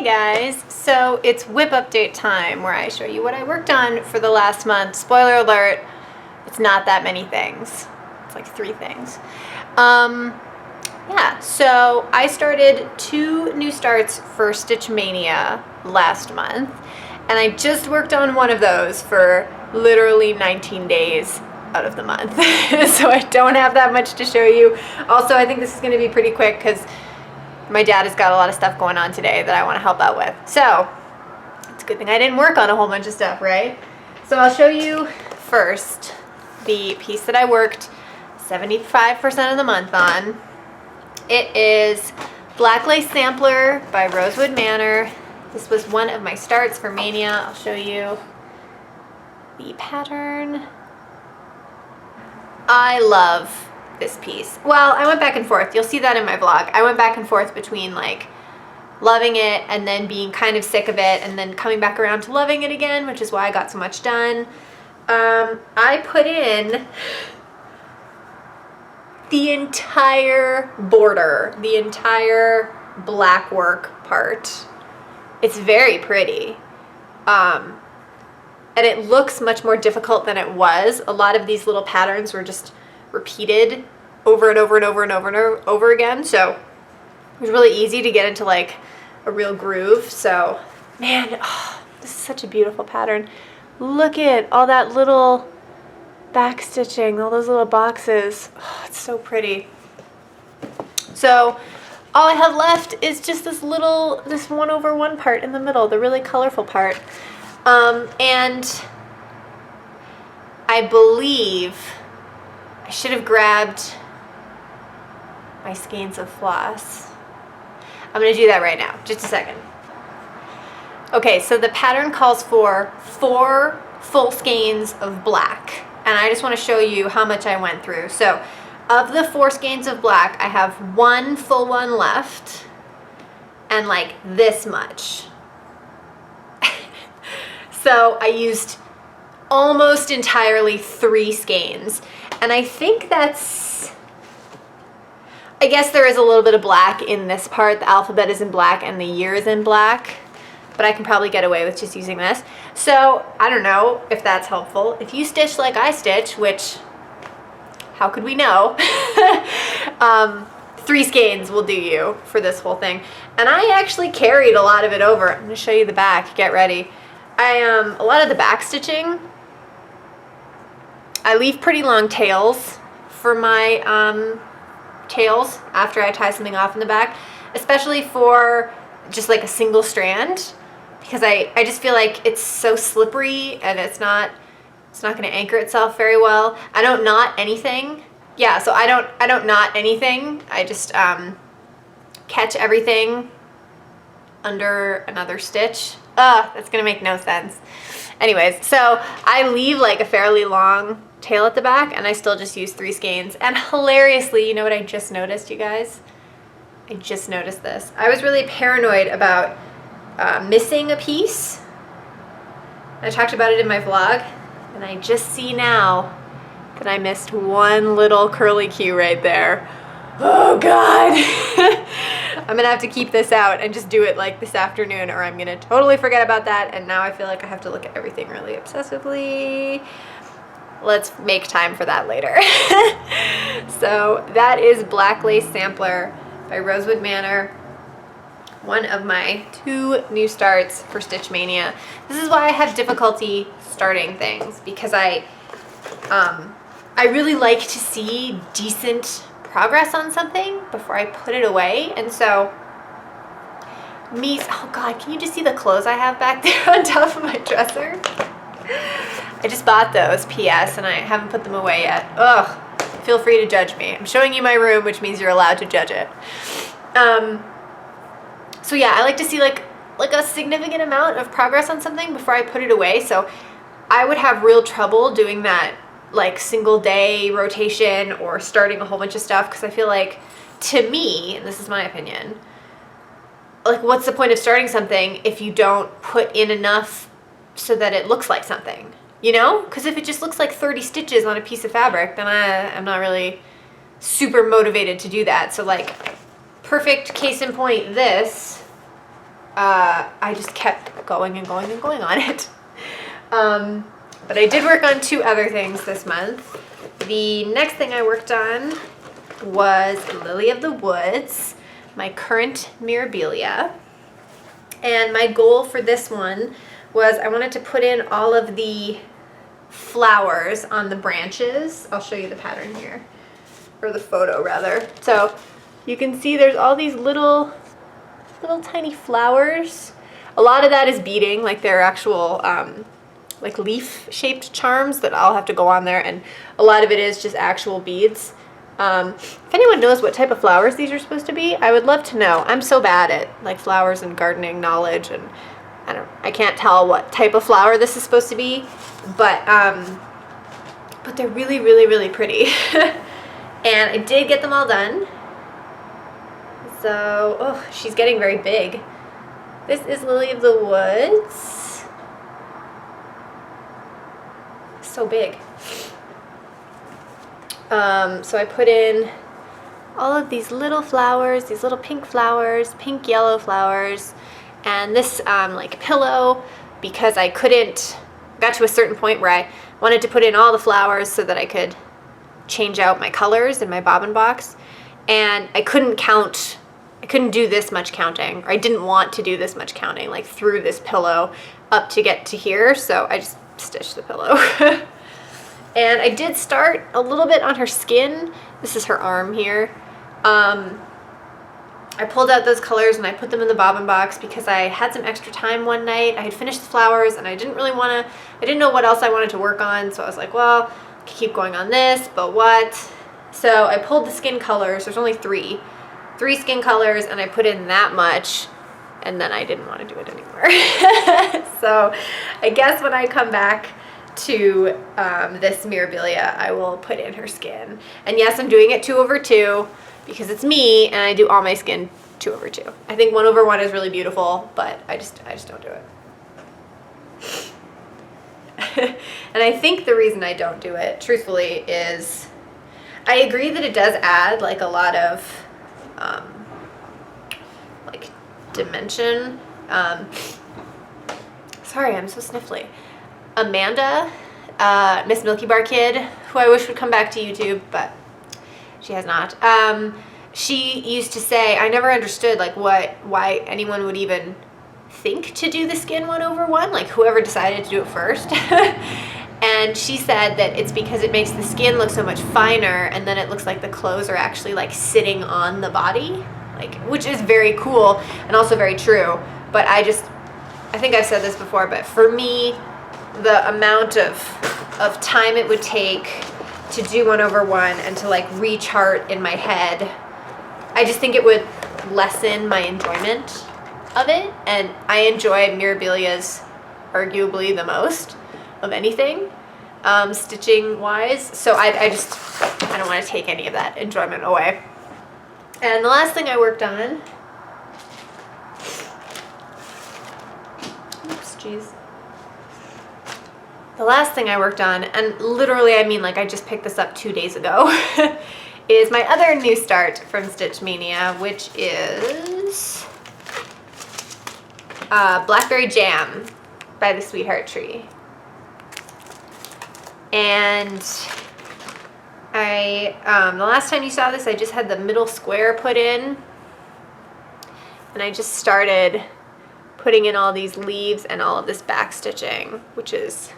guys, so it's WIP update time where I show you what I worked on for the last month. Spoiler alert, it's not that many things. It's like 3 things. Yeah, so I started 2 new starts for Stitch Mania last month, and I just worked on one of those for literally 19 days out of the month. So I don't have that much to show you. Also, I think this is going to be pretty quick because my dad has got a lot of stuff going on today that I want to help out with. So it's a good thing I didn't work on a whole bunch of stuff, right? So I'll show you first the piece that I worked 75% of the month on. It is Black Lace Sampler by Rosewood Manor. This was one of my starts for Mania. I'll show you the pattern. I love this piece. Well, I went back and forth. You'll see that in my vlog. I went back and forth between like loving it and then being kind of sick of it and then coming back around to loving it again, which is why I got so much done. I put in the entire border, the entire black work part. It's very pretty. And it looks much more difficult than it was. A lot of these little patterns were just repeated over and over and over and over and over again. So it was really easy to get into like a real groove. So man, oh, this is such a beautiful pattern. Look at all that little back stitching, all those little boxes. Oh, it's so pretty. So all I have left is just this 1/1 part in the middle, the really colorful part. And I believe I should have grabbed my skeins of floss. I'm going to do that right now, just a second. Okay, so the pattern calls for 4 full skeins of black, and I just want to show you how much I went through. So of the 4 skeins of black, I have 1 full one left, and like this much. So I used almost entirely 3 skeins, and I think that's, I guess there is a little bit of black in this part. The alphabet is in black and the year is in black, but I can probably get away with just using this. So I don't know if that's helpful. If you stitch like I stitch, which, how could we know? 3 skeins will do you for this whole thing. And I actually carried a lot of it over. I'm gonna show you the back, get ready. A lot of the back stitching, I leave pretty long tails for my tails after I tie something off in the back, especially for just like a single strand, because I just feel like it's so slippery and it's not going to anchor itself very well. I don't knot anything. Yeah, so I don't knot anything. I just catch everything under another stitch. That's gonna make no sense. Anyways, so I leave like a fairly long tail at the back, and I still just use 3 skeins. And hilariously, you know what I just noticed, you guys? I just noticed this. I was really paranoid about missing a piece. I talked about it in my vlog, and I just see now that I missed one little curly Q right there. Oh God. I'm gonna have to keep this out and just do it like this afternoon, or I'm gonna totally forget about that, and now I feel like I have to look at everything really obsessively. Let's make time for that later. So that is Black Lace Sampler by Rosewood Manor, one of my 2 new starts for Stitch Mania. This is why I have difficulty starting things, because I really like to see decent progress on something before I put it away. And so oh God, can you just see the clothes I have back there on top of my dresser? I just bought those, PS, and I haven't put them away yet. Ugh, feel free to judge me. I'm showing you my room, which means you're allowed to judge it. So yeah, I like to see like a significant amount of progress on something before I put it away. So I would have real trouble doing that like single day rotation or starting a whole bunch of stuff, because I feel like, to me, and this is my opinion, like what's the point of starting something if you don't put in enough so that it looks like something, you know? Because if it just looks like 30 stitches on a piece of fabric, then I'm not really super motivated to do that. So like, perfect case in point, this I just kept going and going and going on it. But I did work on 2 other things this month. The next thing I worked on was Lily of the Woods, my current Mirabilia. And my goal for this one was I wanted to put in all of the flowers on the branches. I'll show you the pattern here, or the photo rather. So you can see there's all these little tiny flowers. A lot of that is beading, like they're actual like leaf-shaped charms that I'll have to go on there, and a lot of it is just actual beads. If anyone knows what type of flowers these are supposed to be, I would love to know. I'm so bad at like flowers and gardening knowledge, and I can't tell what type of flower this is supposed to be, but they're really, really, really pretty. And I did get them all done. So, oh, she's getting very big. This is Lily of the Woods. So big. So I put in all of these little flowers, these little pink flowers, pink yellow flowers, and this like pillow, because I got to a certain point where I wanted to put in all the flowers so that I could change out my colors in my bobbin box, and I couldn't do this much counting, or I didn't want to do this much counting, like through this pillow up to get to here, so I just stitched the pillow. And I did start a little bit on her skin. This is her arm here. I pulled out those colors and I put them in the bobbin box because I had some extra time one night. I had finished the flowers and I didn't know what else I wanted to work on, so I was like, well, I could keep going on this, but what? So I pulled the skin colors. There's only three skin colors, and I put in that much, and then I didn't want to do it anymore. So I guess when I come back to this Mirabilia, I will put in her skin. And yes, I'm doing it 2/2 because it's me, and I do all my skin 2/2. I think 1/1 is really beautiful, but I just don't do it. And I think the reason I don't do it, truthfully, is I agree that it does add like a lot of like dimension. Sorry, I'm so sniffly. Amanda, Miss Milky Bar Kid, who I wish would come back to YouTube, but she has not. She used to say, I never understood like why anyone would even think to do the skin 1/1, like whoever decided to do it first. And she said that it's because it makes the skin look so much finer, and then it looks like the clothes are actually like sitting on the body, like, which is very cool and also very true. But I think I've said this before, but for me, the amount of time it would take to do 1/1 and to like rechart in my head, I just think it would lessen my enjoyment of it. And I enjoy Mirabilia's arguably the most of anything, stitching wise. So I don't want to take any of that enjoyment away. And the last thing I worked on, oops, jeez. The last thing I worked on, and literally I mean like I just picked this up 2 days ago, is my other new start from Stitch Mania, which is Blackberry Jam by the Sweetheart Tree. And the last time you saw this, I just had the middle square put in, and I just started putting in all these leaves and all of this back stitching, which is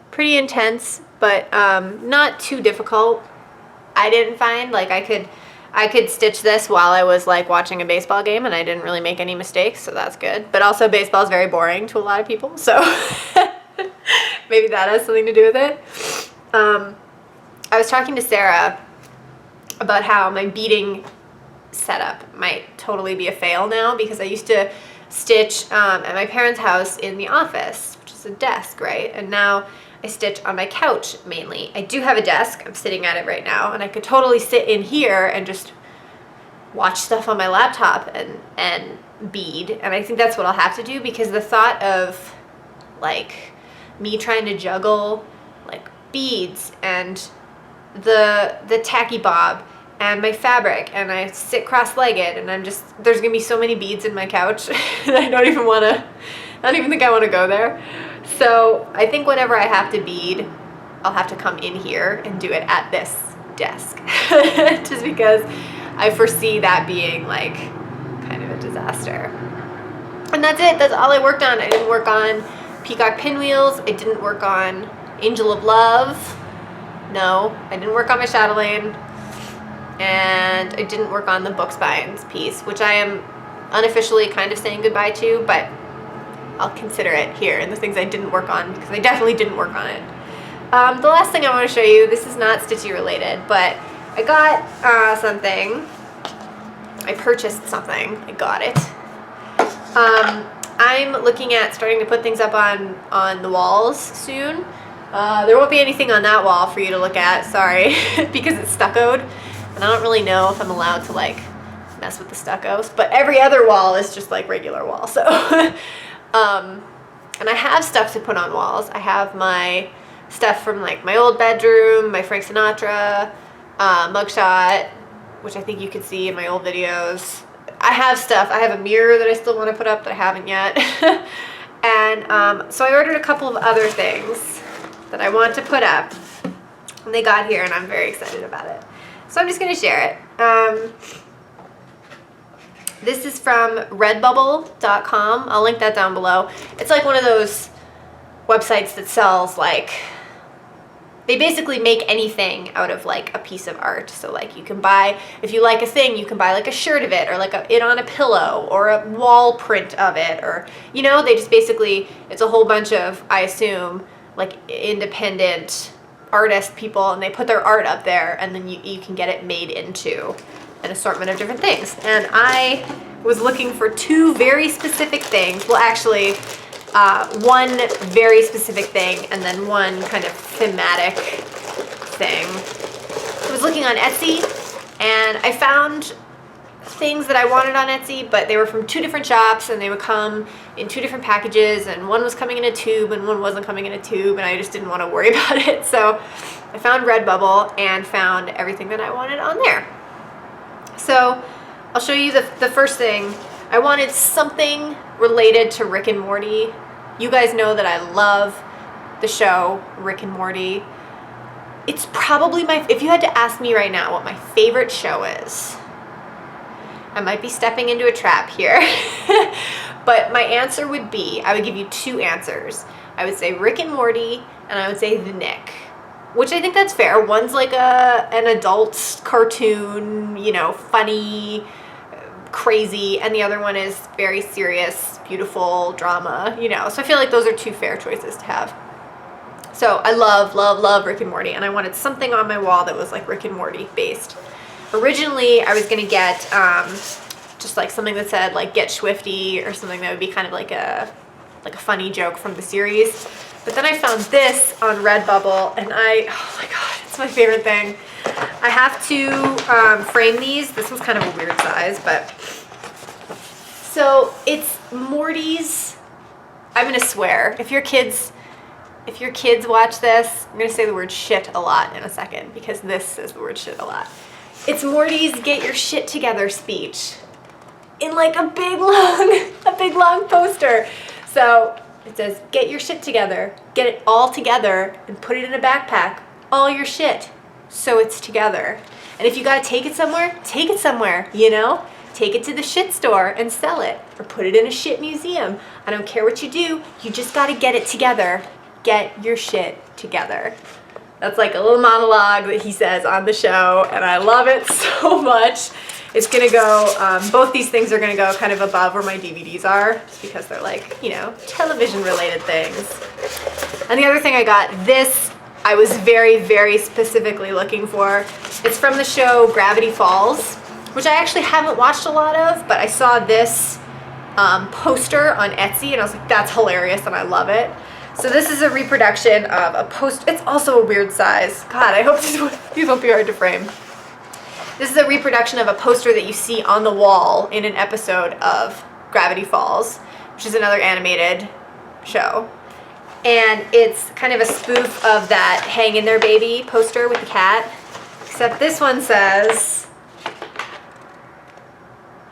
pretty intense, but not too difficult. I didn't find, like, I could stitch this while I was like watching a baseball game, and I didn't really make any mistakes, so that's good. But also baseball is very boring to a lot of people, so maybe that has something to do with it. I was talking to Sarah about how my beading setup might totally be a fail now, because I used to stitch at my parents' house in the office, which is a desk, right? And now I stitch on my couch mainly. I do have a desk, I'm sitting at it right now, and I could totally sit in here and just watch stuff on my laptop and bead. And I think that's what I'll have to do, because the thought of like me trying to juggle like beads and the tacky bob and my fabric, and I sit cross-legged, and there's gonna be so many beads in my couch and I don't even think I want to go there. So I think whenever I have to bead, I'll have to come in here and do it at this desk just because I foresee that being like kind of a disaster. And that's it. That's all I worked on. I didn't work on peacock pinwheels. I didn't work on Angel of Love. No, I didn't work on my chatelaine. And I didn't work on the book spines piece, which I am unofficially kind of saying goodbye to, but I'll consider it here in the things I didn't work on, because I definitely didn't work on it. The last thing I want to show you, this is not Stitchy related, but I got something. I purchased something. I got it. I'm looking at starting to put things up on the walls soon. There won't be anything on that wall for you to look at, sorry, because it's stuccoed, and I don't really know if I'm allowed to like mess with the stuccos, but every other wall is just like regular wall, so. And I have stuff to put on walls. I have my stuff from like my old bedroom, my Frank Sinatra mugshot, which I think you can see in my old videos. I have stuff. I have a mirror that I still want to put up that I haven't yet. And so I ordered a couple of other things that I want to put up. And they got here and I'm very excited about it. So I'm just going to share it. This is from redbubble.com. I'll link that down below. It's like one of those websites that sells like, they basically make anything out of like a piece of art. So like you can buy, if you like a thing, you can buy like a shirt of it, or like it on a pillow, or a wall print of it, or, you know, they just basically, it's a whole bunch of, I assume, like independent artist people, and they put their art up there, and then you can get it made into an assortment of different things. And I was looking for two very specific things. Well, actually, one very specific thing and then one kind of thematic thing. I was looking on Etsy and I found things that I wanted on Etsy, but they were from two different shops and they would come in two different packages, and one was coming in a tube and one wasn't coming in a tube, and I just didn't want to worry about it. So I found Redbubble and found everything that I wanted on there. So I'll show you the first thing. I wanted something related to Rick and Morty. You guys know that I love the show Rick and Morty. It's probably if you had to ask me right now what my favorite show is, I might be stepping into a trap here, but my answer would be, I would give you two answers. I would say Rick and Morty, and I would say The Nick, which I think that's fair. One's like an adult cartoon, you know, funny, crazy, and the other one is very serious, beautiful drama, you know. So I feel like those are two fair choices to have. So I love Rick and Morty, and I wanted something on my wall that was like Rick and Morty based. Originally, I was gonna get just like something that said like "Get Swifty" or something that would be kind of like a funny joke from the series. But then I found this on Redbubble, and oh my god, it's my favorite thing. I have to frame these. This one's kind of a weird size, but so it's Morty's. I'm gonna swear. If your kids watch this, I'm gonna say the word shit a lot in a second, because this says the word shit a lot. It's Morty's "Get Your Shit Together" speech in like a big long poster. So it says, "Get your shit together, get it all together, and put it in a backpack. All your shit, so it's together. And if you gotta take it somewhere, you know? Take it to the shit store and sell it, or put it in a shit museum. I don't care what you do, you just gotta get it together. Get your shit together." That's like a little monologue that he says on the show, and I love it so much. It's gonna go, both these things are gonna go kind of above where my DVDs are, just because they're like, you know, television related things. And the other thing I got, this I was very specifically looking for. It's from the show Gravity Falls, which I actually haven't watched a lot of, but I saw this poster on Etsy and I was like, that's hilarious and I love it. So this is a reproduction of a poster. It's also a weird size. God, I hope these won't be hard to frame. This is a reproduction of a poster that you see on the wall in an episode of Gravity Falls, which is another animated show. And it's kind of a spoof of that "Hang in There Baby" poster with the cat, except this one says,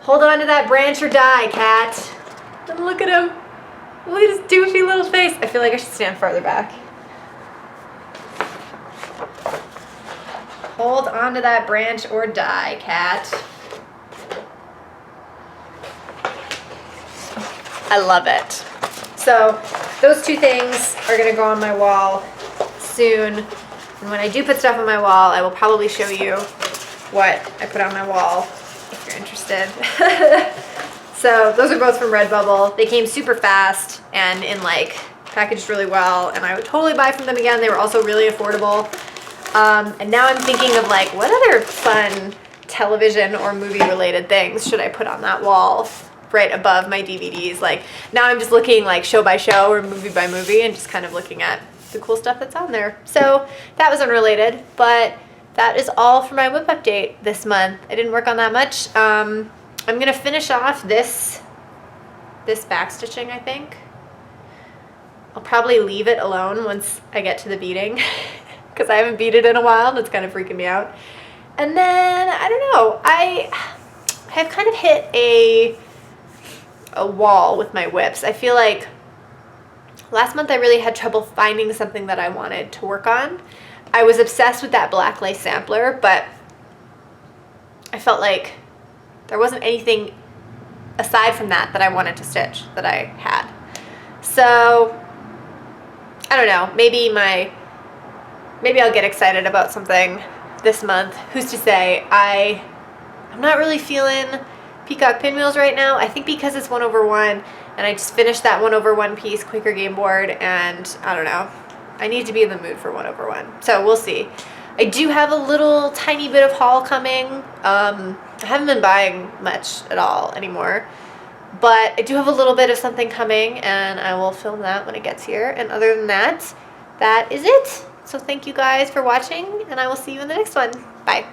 Hold on to that branch or die, cat. And look at him. Look at his doofy little face. I feel like I should stand farther back. Hold on to that branch or die, cat. I love it. So those two things are gonna go on my wall soon. And when I do put stuff on my wall, I will probably show you what I put on my wall if you're interested. So those are both from Redbubble. They came super fast and in like packaged really well, and I would totally buy from them again. They were also really affordable. And now I'm thinking of like, what other fun television or movie related things should I put on that wall right above my DVDs? Like now I'm just looking like show by show or movie by movie and just kind of looking at the cool stuff that's on there. So that was unrelated, but that is all for my WIP update this month. I didn't work on that much. I'm gonna finish off this back stitching, I think. I'll probably leave it alone once I get to the beading because I haven't beaded in a while and it's kind of freaking me out. And then, I don't know, I have kind of hit a wall with my WIPs. I feel like last month I really had trouble finding something that I wanted to work on. I was obsessed with that black lace sampler, but I felt like there wasn't anything aside from that I wanted to stitch that I had. So, I don't know, maybe I'll get excited about something this month. Who's to say? I'm not really feeling peacock pinwheels right now. I think because it's 1/1 and I just finished that 1/1 piece Quaker game board, and I don't know. I need to be in the mood for 1/1. So we'll see. I do have a little tiny bit of haul coming. I haven't been buying much at all anymore, but I do have a little bit of something coming and I will film that when it gets here. And other than that, that is it. So thank you guys for watching and I will see you in the next one. Bye.